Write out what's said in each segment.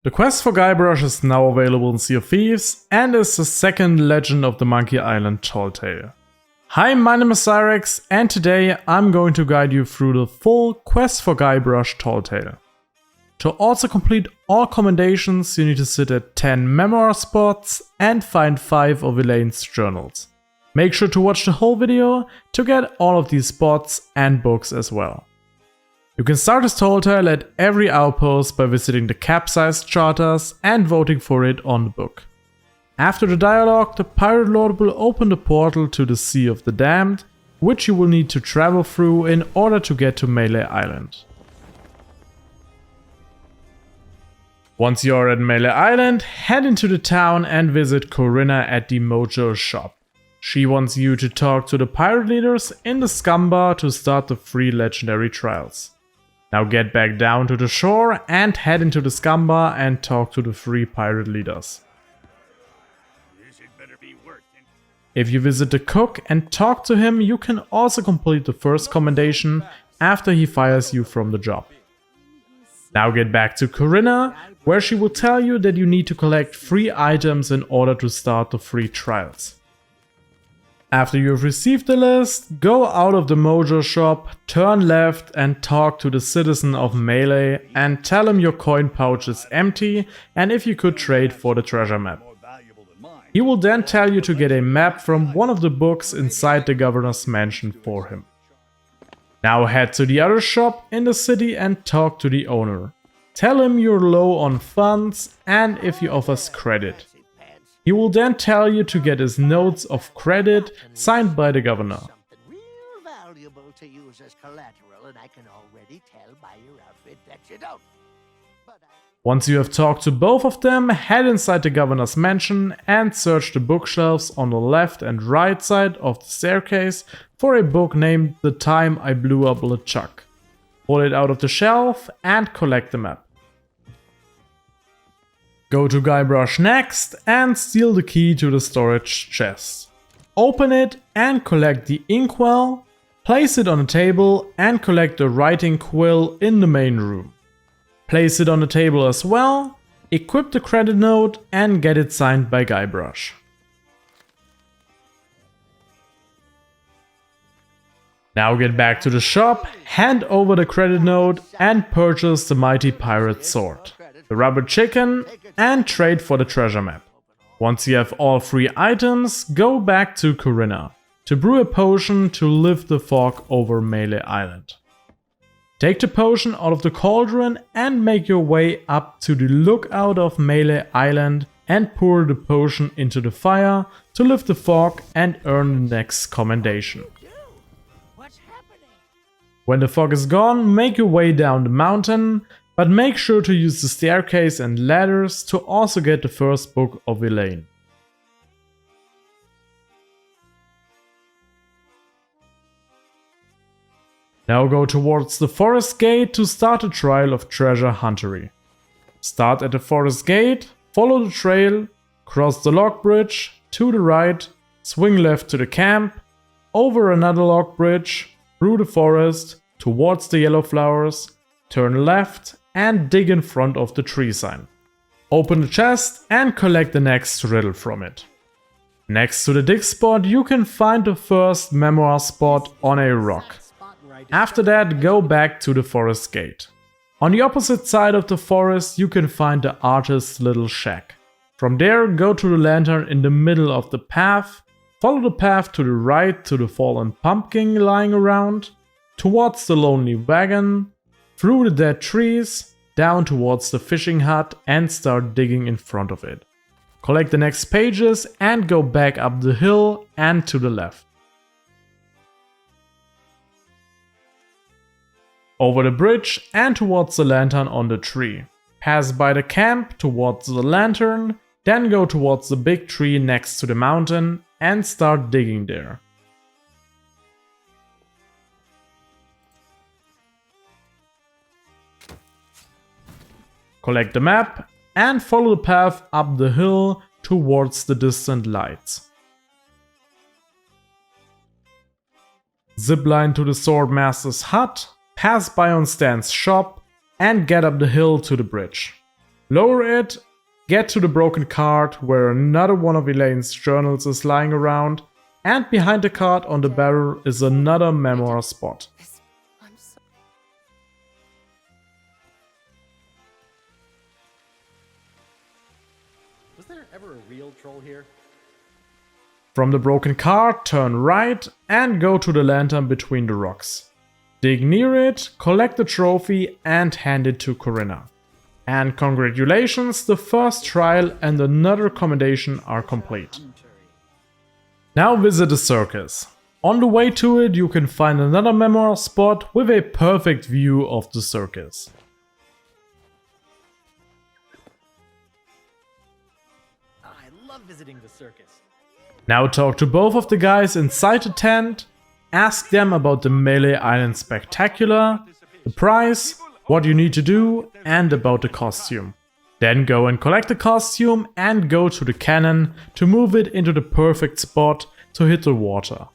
The quest for Guybrush is now available in Sea of Thieves and is the second Legend of the Monkey Island tall tale. Hi, my name is Syrekx and today I'm going to guide you through the full quest for Guybrush tall tale. To also complete all commendations, you need to sit at 10 memoir spots and find 5 of Elaine's journals. Make sure to watch the whole video to get all of these spots and books as well. You can start this tall tale at every outpost by visiting the capsized charters and voting for it on the book. After the dialogue, the Pirate Lord will open the portal to the Sea of the Damned, which you will need to travel through in order to get to Melee Island. Once you are at Melee Island, head into the town and visit Corinna at the Mojo shop. She wants you to talk to the pirate leaders in the scum bar to start the free legendary trials. Now get back down to the shore and head into the scum bar and talk to the 3 pirate leaders. If you visit the cook and talk to him, you can also complete the first commendation after he fires you from the job. Now get back to Corinna, where she will tell you that you need to collect 3 items in order to start the free trials. After you have received the list, go out of the Mojo shop, turn left and talk to the citizen of Melee and tell him your coin pouch is empty and if you could trade for the treasure map. He will then tell you to get a map from one of the books inside the governor's mansion for him. Now head to the other shop in the city and talk to the owner. Tell him you're low on funds and if he offers credit. He will then tell you to get his notes of credit signed by the governor. Once you have talked to both of them, head inside the governor's mansion and search the bookshelves on the left and right side of the staircase for a book named The Time I Blew Up LeChuck. Pull it out of the shelf and collect the map. Go to Guybrush next and steal the key to the storage chest. Open it and collect the inkwell, place it on a table and collect the writing quill in the main room. Place it on the table as well, equip the credit note and get it signed by Guybrush. Now get back to the shop, hand over the credit note and purchase the mighty pirate sword, the rubber chicken and trade for the treasure map. Once you have all 3 items, go back to Corinna to brew a potion to lift the fog over Melee Island. Take the potion out of the cauldron and make your way up to the lookout of Melee Island and pour the potion into the fire to lift the fog and earn the next commendation. When the fog is gone, make your way down the mountain, but make sure to use the staircase and ladders to also get the first book of Elaine. Now go towards the forest gate to start the trial of Treasure-Huntery. Start at the forest gate, follow the trail, cross the log bridge, to the right, swing left to the camp, over another log bridge, through the forest, towards the yellow flowers, turn left and dig in front of the tree sign. Open the chest and collect the next riddle from it. Next to the dig spot you can find the first memoir spot on a rock. After that, go back to the forest gate. On the opposite side of the forest you can find the artist's little shack. From there, go to the lantern in the middle of the path, follow the path to the right to the fallen pumpkin lying around, towards the lonely wagon, through the dead trees, down towards the fishing hut and start digging in front of it. Collect the next pages and go back up the hill and to the left. Over the bridge and towards the lantern on the tree. Pass by the camp towards the lantern, then go towards the big tree next to the mountain and start digging there. Collect the map and follow the path up the hill towards the distant lights. Zipline to the Swordmaster's hut, pass by on Stan's shop and get up the hill to the bridge. Lower it, get to the broken cart where another one of Elaine's journals is lying around, and behind the cart on the barrel is another memoir spot. Was there ever a real troll here? From the broken cart, turn right and go to the lantern between the rocks. Dig near it, collect the trophy and hand it to Corinna. And congratulations, the first trial and another commendation are complete. Now visit the circus. On the way to it you can find another memoir spot with a perfect view of the circus. I love visiting the circus. Now talk to both of the guys inside the tent, ask them about the Melee Island Spectacular, the price, what you need to do, and about the costume. Then go and collect the costume and go to the cannon to move it into the perfect spot to hit the water.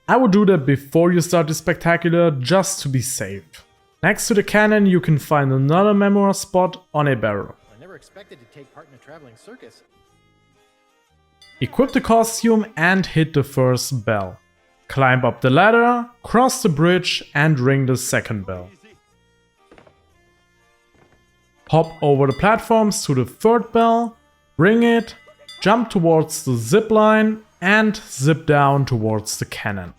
I would do that before you start the spectacular just to be safe. Next to the cannon you can find another memoir spot on a barrel. I never expected to take part in a traveling circus. Equip the costume and hit the first bell. Climb up the ladder, cross the bridge and ring the second bell. Hop over the platforms to the third bell, ring it, jump towards the zip line and zip down towards the cannon.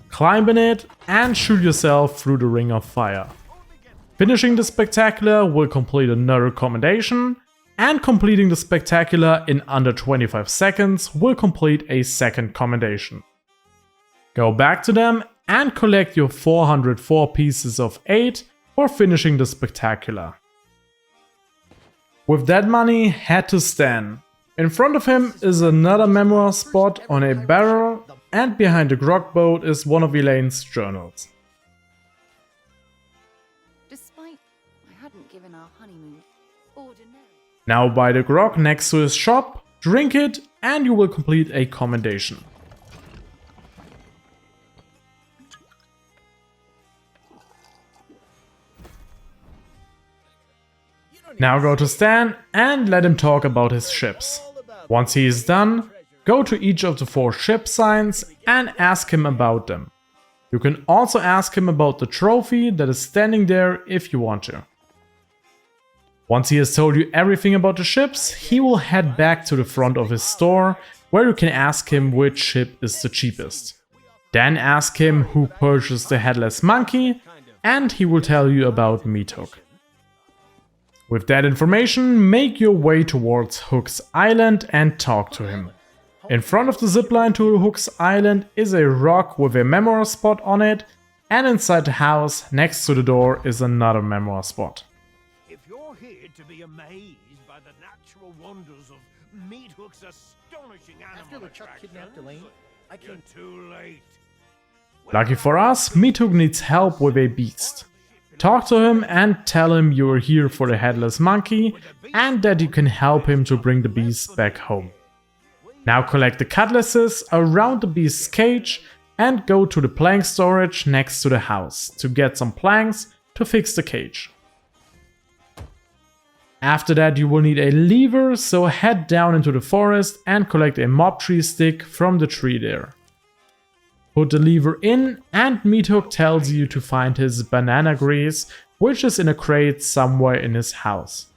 Climb in it and shoot yourself through the ring of fire. Finishing the spectacular will complete another commendation, and completing the spectacular in under 25 seconds will complete a second commendation. Go back to them and collect your 404 pieces of 8 for finishing the spectacular. With that money, head to Stan. In front of him is another memoir spot on a barrel, and behind the grog boat is one of Elaine's journals. Despite I hadn't given our honeymoon ordinary. Now buy the grog next to his shop, drink it, and you will complete a commendation. Now go to Stan and let him talk about his ships. Once he is done, go to each of the 4 ship signs and ask him about them. You can also ask him about the trophy that is standing there if you want to. Once he has told you everything about the ships, he will head back to the front of his store where you can ask him which ship is the cheapest. Then ask him who purchased the headless monkey and he will tell you about Meat Hook. With that information, make your way towards Hook's Island and talk to him. In front of the zipline to Hook's Island is a rock with a memoir spot on it, and inside the house next to the door is another memoir spot. If you're here to be amazed by the natural wonders of Meat Hook's astonishing After animal LeChuck kidnapped attractions, Elaine, I you're came. too late. Lucky for us, Meat Hook needs help with a beast. Talk to him and tell him you are here for the headless monkey and that you can help him to bring the beast back home. Now collect the cutlasses around the beast's cage and go to the plank storage next to the house to get some planks to fix the cage. After that you will need a lever, so head down into the forest and collect a mob tree stick from the tree there. Put the lever in and Meat Hook tells you to find his banana grease, which is in a crate somewhere in his house.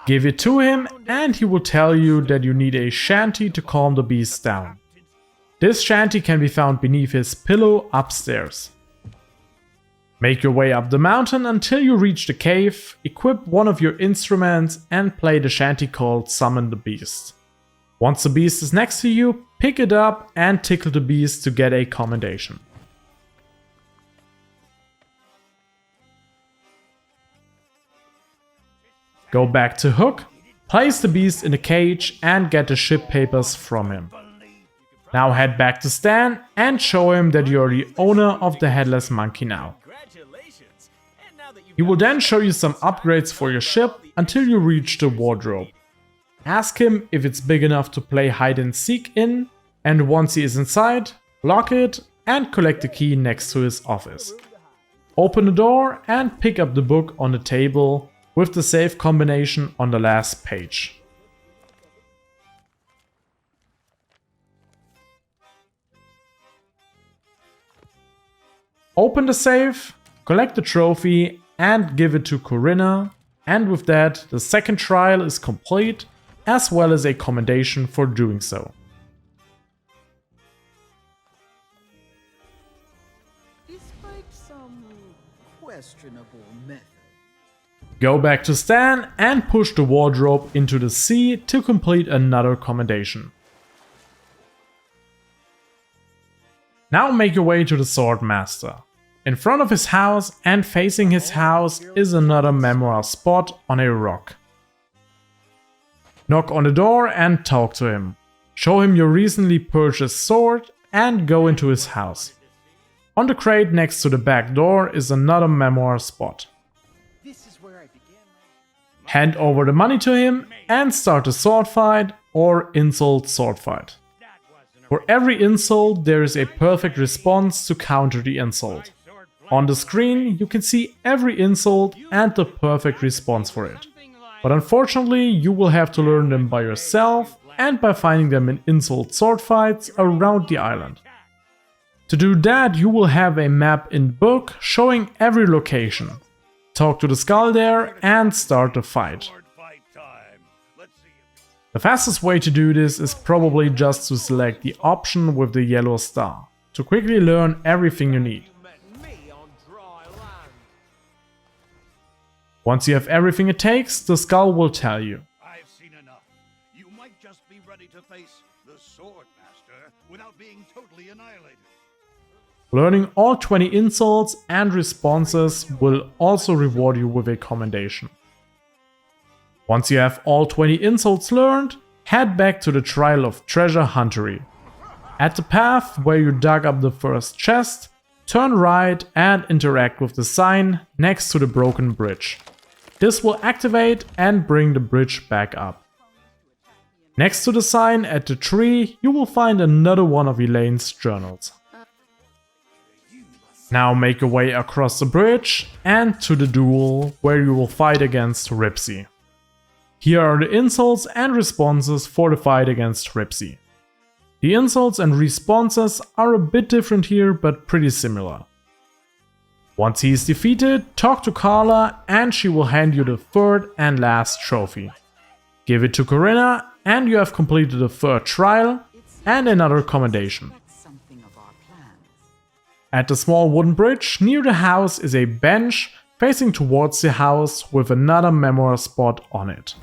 Give it to him and he will tell you that you need a shanty to calm the beast down. This shanty can be found beneath his pillow upstairs. Make your way up the mountain until you reach the cave, equip one of your instruments and play the shanty called Summon the Beast. Once the beast is next to you, pick it up and tickle the beast to get a commendation. Go back to Hook, place the beast in the cage and get the ship papers from him. Now head back to Stan and show him that you are the owner of the headless monkey now. He will then show you some upgrades for your ship until you reach the wardrobe. Ask him if it's big enough to play hide and seek in, and once he is inside, lock it, and collect the key next to his office. Open the door and pick up the book on the table with the safe combination on the last page. Open the safe, collect the trophy and give it to Corinna, and with that the second trial is complete, as well as a commendation for doing so. Despite some questionable method. Go back to Stan and push the wardrobe into the sea to complete another commendation. Now make your way to the Sword Master. In front of his house and facing his house is another memoir spot on a rock. Knock on the door and talk to him. Show him your recently purchased sword and go into his house. On the crate next to the back door is another memoir spot. This is where I began. Hand over the money to him and start a sword fight or insult sword fight. For every insult there is a perfect response to counter the insult. On the screen you can see every insult and the perfect response for it. But unfortunately you will have to learn them by yourself and by finding them in insult sword fights around the island. To do that you will have a map in book showing every location. Talk to the skull there and start the fight. The fastest way to do this is probably just to select the option with the yellow star, to quickly learn everything you need. Once you have everything it takes, the skull will tell you. I've seen enough. You might just be ready to face the Sword Master without being totally annihilated. Learning all 20 insults and responses will also reward you with a commendation. Once you have all 20 insults learned, head back to the trial of Treasure-Huntery. At the path where you dug up the first chest, turn right and interact with the sign next to the broken bridge. This will activate and bring the bridge back up. Next to the sign at the tree, you will find another one of Elaine's journals. Now make your way across the bridge and to the duel where you will fight against Ripsy. Here are the insults and responses for the fight against Ripsy. The insults and responses are a bit different here, but pretty similar. Once he is defeated, talk to Carla and she will hand you the third and last trophy. Give it to Corinna and you have completed the third trial and another commendation. At the small wooden bridge near the house is a bench facing towards the house with another memoir spot on it.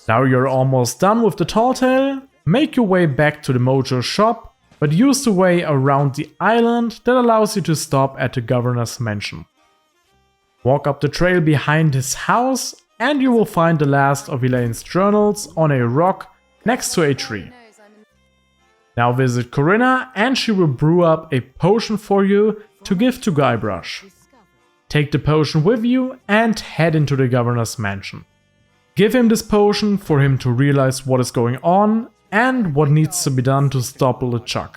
Now you're almost done with the tall tale. Make your way back to the Mojo shop, but use the way around the island that allows you to stop at the governor's mansion. Walk up the trail behind his house and you will find the last of Elaine's journals on a rock next to a tree. Now visit Corinna and she will brew up a potion for you to give to Guybrush. Take the potion with you and head into the governor's mansion. Give him this potion for him to realize what is going on and what needs to be done to stop LeChuck.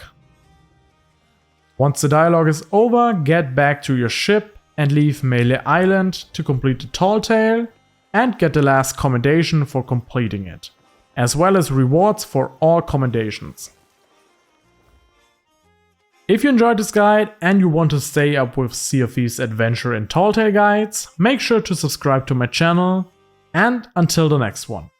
Once the dialogue is over, get back to your ship and leave Melee Island to complete the tall tale and get the last commendation for completing it, as well as rewards for all commendations. If you enjoyed this guide and you want to stay up with Sea of Thieves adventure and tall tale guides, make sure to subscribe to my channel, and until the next one.